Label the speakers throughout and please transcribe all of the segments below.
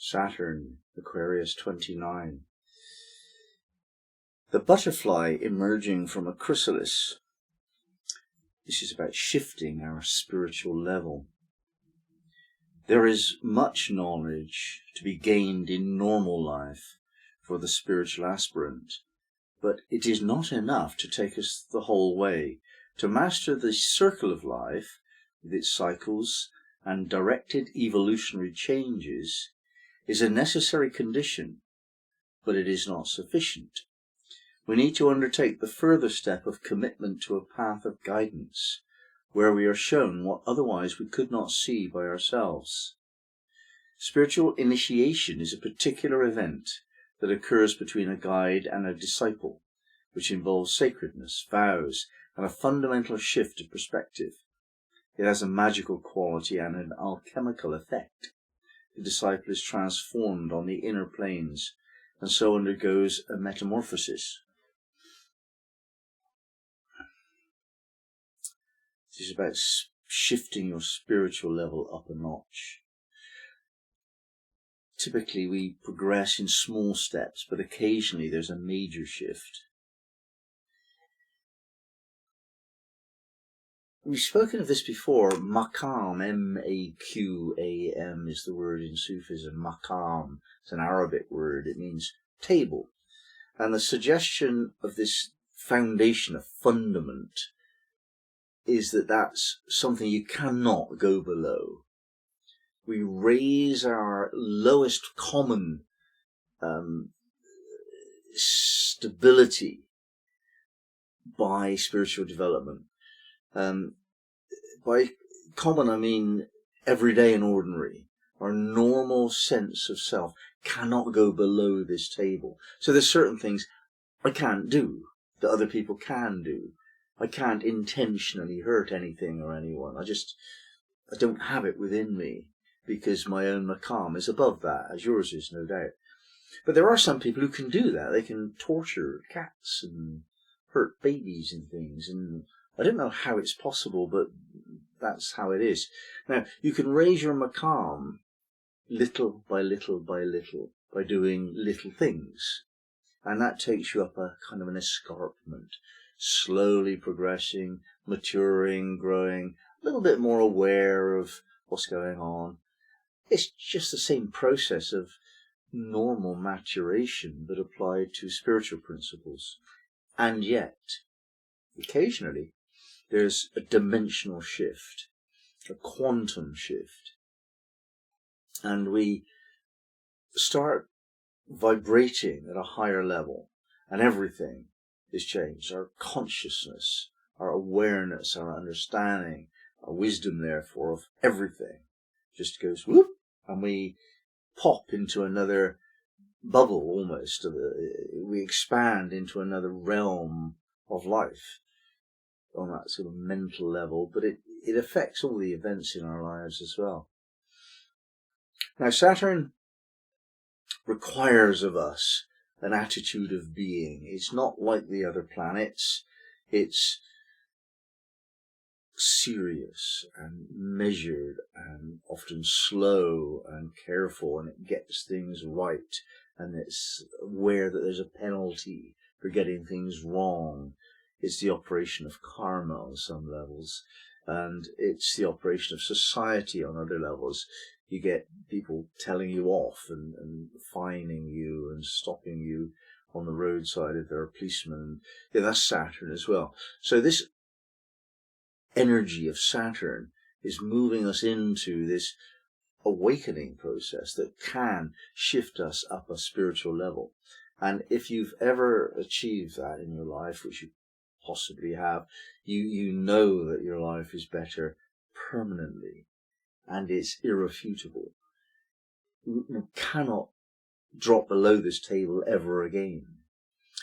Speaker 1: Saturn, Aquarius 29. The butterfly emerging from a chrysalis. This is about shifting our spiritual level. There is much knowledge to be gained in normal life for the spiritual aspirant, but it is not enough to take us the whole way. To master the circle of life, with its cycles and directed evolutionary changes, is a necessary condition, but it is not sufficient. We need to undertake the further step of commitment to a path of guidance, where we are shown what otherwise we could not see by ourselves. Spiritual initiation is a particular event that occurs between a guide and a disciple, which involves sacredness, vows, and a fundamental shift of perspective. It has a magical quality and an alchemical effect. The disciple is transformed on the inner planes and so undergoes a metamorphosis. This is about shifting your spiritual level up a notch. Typically we progress in small steps, but occasionally there's a major shift. We've spoken of this before. Maqam, M-A-Q-A-M is the word in Sufism. Maqam, it's an Arabic word. It means table. And the suggestion of this foundation, a fundament, is that that's something you cannot go below. We raise our lowest common stability by spiritual development. By common, I mean everyday and ordinary. Our normal sense of self cannot go below this table. So there's certain things I can't do that other people can do. I can't intentionally hurt anything or anyone. I don't have it within me because my own maqam is above that, as yours is, no doubt. But there are some people who can do that. They can torture cats and hurt babies and things, and I don't know how it's possible, but that's how it is. Now, you can raise your maqam little by little by little by doing little things. And that takes you up a kind of an escarpment, slowly progressing, maturing, growing, a little bit more aware of what's going on. It's just the same process of normal maturation but applied to spiritual principles. And yet, occasionally, there's a dimensional shift, a quantum shift. And we start vibrating at a higher level, and everything is changed. Our consciousness, our awareness, our understanding, our wisdom, therefore, of everything just goes whoop, and we pop into another bubble almost. We expand into another realm of life on that sort of mental level, but it affects all the events in our lives as well. Now, Saturn requires of us an attitude of being. It's not like the other planets. It's serious and measured and often slow and careful, and it gets things right, and it's aware that there's a penalty for getting things wrong. It's the operation of karma on some levels, and it's the operation of society on other levels. You get people telling you off and fining you and stopping you on the roadside if there are policemen. Yeah, that's Saturn as well. So this energy of Saturn is moving us into this awakening process that can shift us up a spiritual level. And if you've ever achieved that in your life, which you possibly have, you know that your life is better permanently, and it's irrefutable. You cannot drop below this table ever again.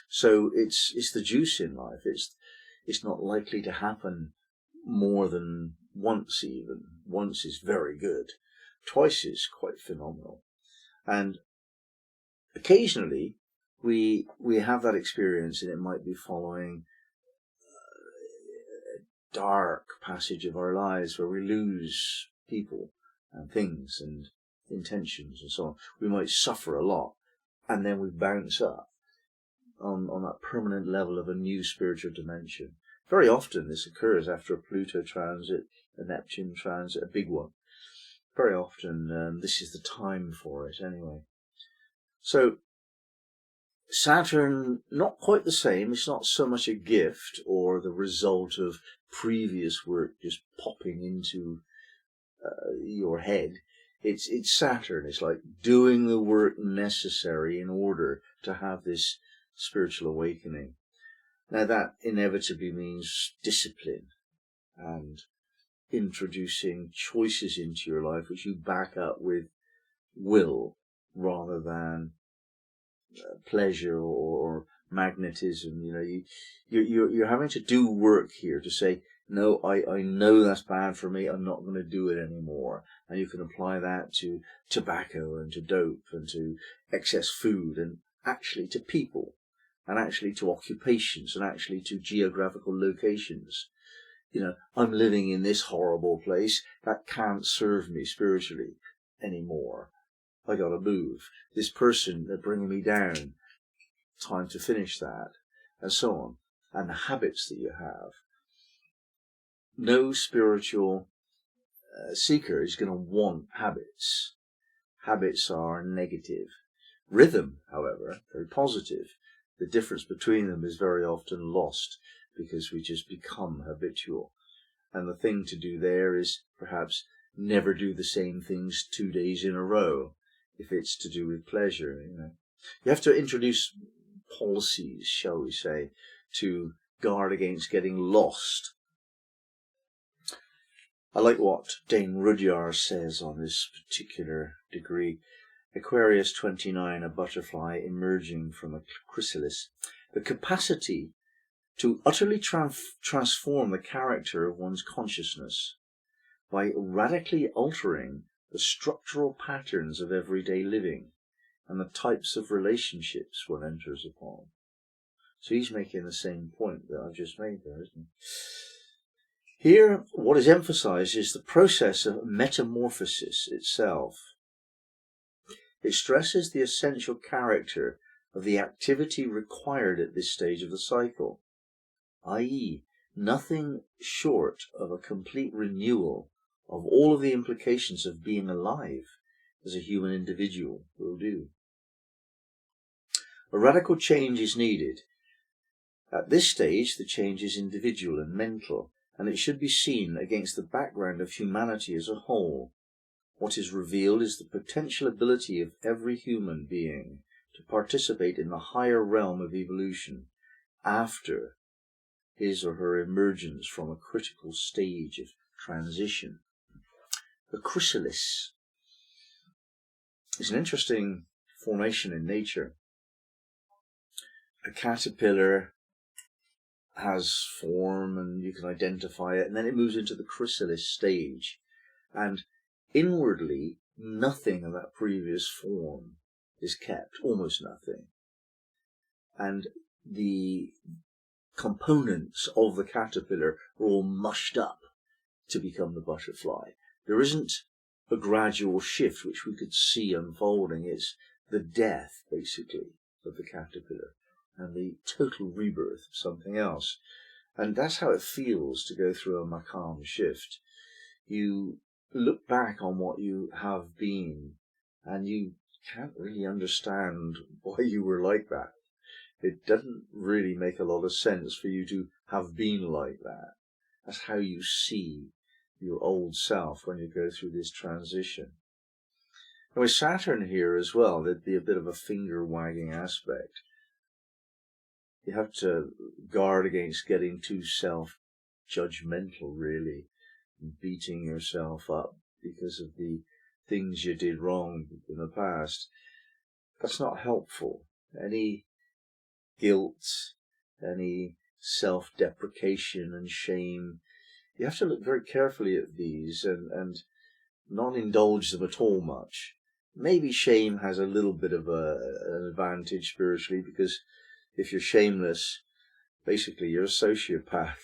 Speaker 1: So it's the juice in life. It's not likely to happen more than once even. Once is very good. Twice is quite phenomenal. And occasionally we have that experience, and it might be following a dark passage of our lives where we lose people and things, and intentions and so on. We might suffer a lot, and then we bounce up on that permanent level of a new spiritual dimension. Very often this occurs after a Pluto transit, a Neptune transit, a big one. Very often this is the time for it anyway. So Saturn, not quite the same. It's not so much a gift or the result of previous work just popping into your head. It's Saturn. It's like doing the work necessary in order to have this spiritual awakening. Now that inevitably means discipline and introducing choices into your life which you back up with will rather than pleasure or magnetism. You're having to do work here to say, no, I know that's bad for me, I'm not going to do it anymore. And you can apply that to tobacco and to dope and to excess food and actually to people and actually to occupations and actually to geographical locations. I'm living in this horrible place that can't serve me spiritually anymore. I gotta move. This person, they're bringing me down. Time to finish that, and so on. And the habits that you have. No spiritual seeker is going to want habits. Habits are negative. Rhythm, however, very positive. The difference between them is very often lost because we just become habitual. And the thing to do there is perhaps never do the same things 2 days in a row. If it's to do with pleasure, you have to introduce policies, shall we say, to guard against getting lost. I like what Dane Rudyard says on this particular degree. Aquarius 29, a butterfly emerging from a chrysalis. The capacity to utterly transform the character of one's consciousness by radically altering the structural patterns of everyday living and the types of relationships one enters upon. So he's making the same point that I've just made there, isn't he? Here, what is emphasized is the process of metamorphosis itself. It stresses the essential character of the activity required at this stage of the cycle, i.e., nothing short of a complete renewal of all of the implications of being alive as a human individual will do. A radical change is needed. At this stage, the change is individual and mental, and it should be seen against the background of humanity as a whole. What is revealed is the potential ability of every human being to participate in the higher realm of evolution after his or her emergence from a critical stage of transition. The chrysalis is an interesting formation in nature. A caterpillar has form and you can identify it, and then it moves into the chrysalis stage. And inwardly, nothing of that previous form is kept, almost nothing. And the components of the caterpillar are all mushed up to become the butterfly. There isn't a gradual shift which we could see unfolding. It's the death, basically, of the caterpillar and the total rebirth of something else. And that's how it feels to go through a Makam shift. You look back on what you have been and you can't really understand why you were like that. It doesn't really make a lot of sense for you to have been like that. That's how you see your old self when you go through this transition. And with Saturn here as well, there'd be a bit of a finger-wagging aspect. You have to guard against getting too self-judgmental, really, and beating yourself up because of the things you did wrong in the past. That's not helpful. Any guilt, any self-deprecation and shame, you have to look very carefully at these and not indulge them at all much. Maybe shame has a little bit of an advantage spiritually, because if you're shameless, basically you're a sociopath.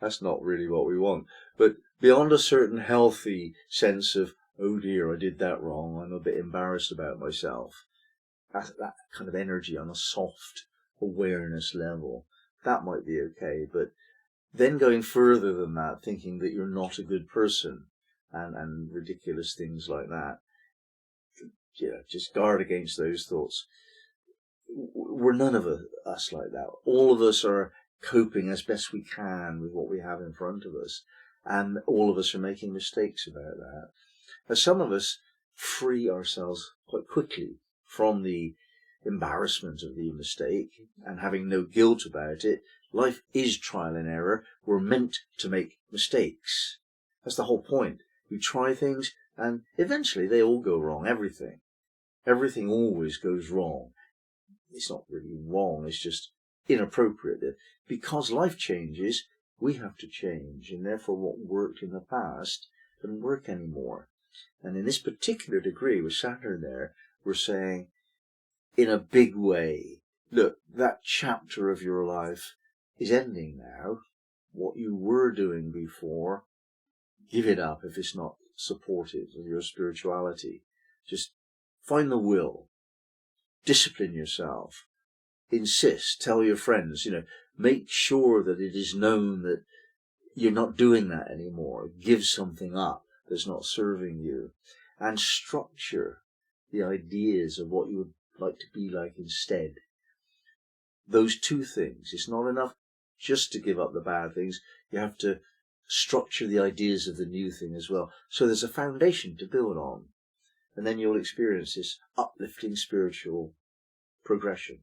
Speaker 1: That's not really what we want. But beyond a certain healthy sense of oh dear, I did that wrong, I'm a bit embarrassed about myself. That kind of energy on a soft awareness level, that might be okay. But then going further than that, thinking that you're not a good person and ridiculous things like that, just guard against those thoughts. We're none of us like that. All of us are coping as best we can with what we have in front of us, and all of us are making mistakes about that. Now, some of us free ourselves quite quickly from the embarrassment of the mistake and having no guilt about it. Life is trial and error. We're meant to make mistakes. That's the whole point. We try things and eventually they all go wrong. Everything always goes wrong. It's not really wrong, it's just inappropriate. Because life changes, we have to change, and therefore what worked in the past doesn't work anymore. And in this particular degree with Saturn there, we're saying, in a big way, look, that chapter of your life is ending now. What you were doing before, give it up if it's not supportive of your spirituality. Just find the will. Discipline yourself. Insist. Tell your friends, make sure that it is known that you're not doing that anymore. Give something up that's not serving you. And structure the ideas of what you would like to be like instead. Those two things. It's not enough just to give up the bad things. You have to structure the ideas of the new thing as well. So there's a foundation to build on. And then you'll experience this uplifting spiritual progression.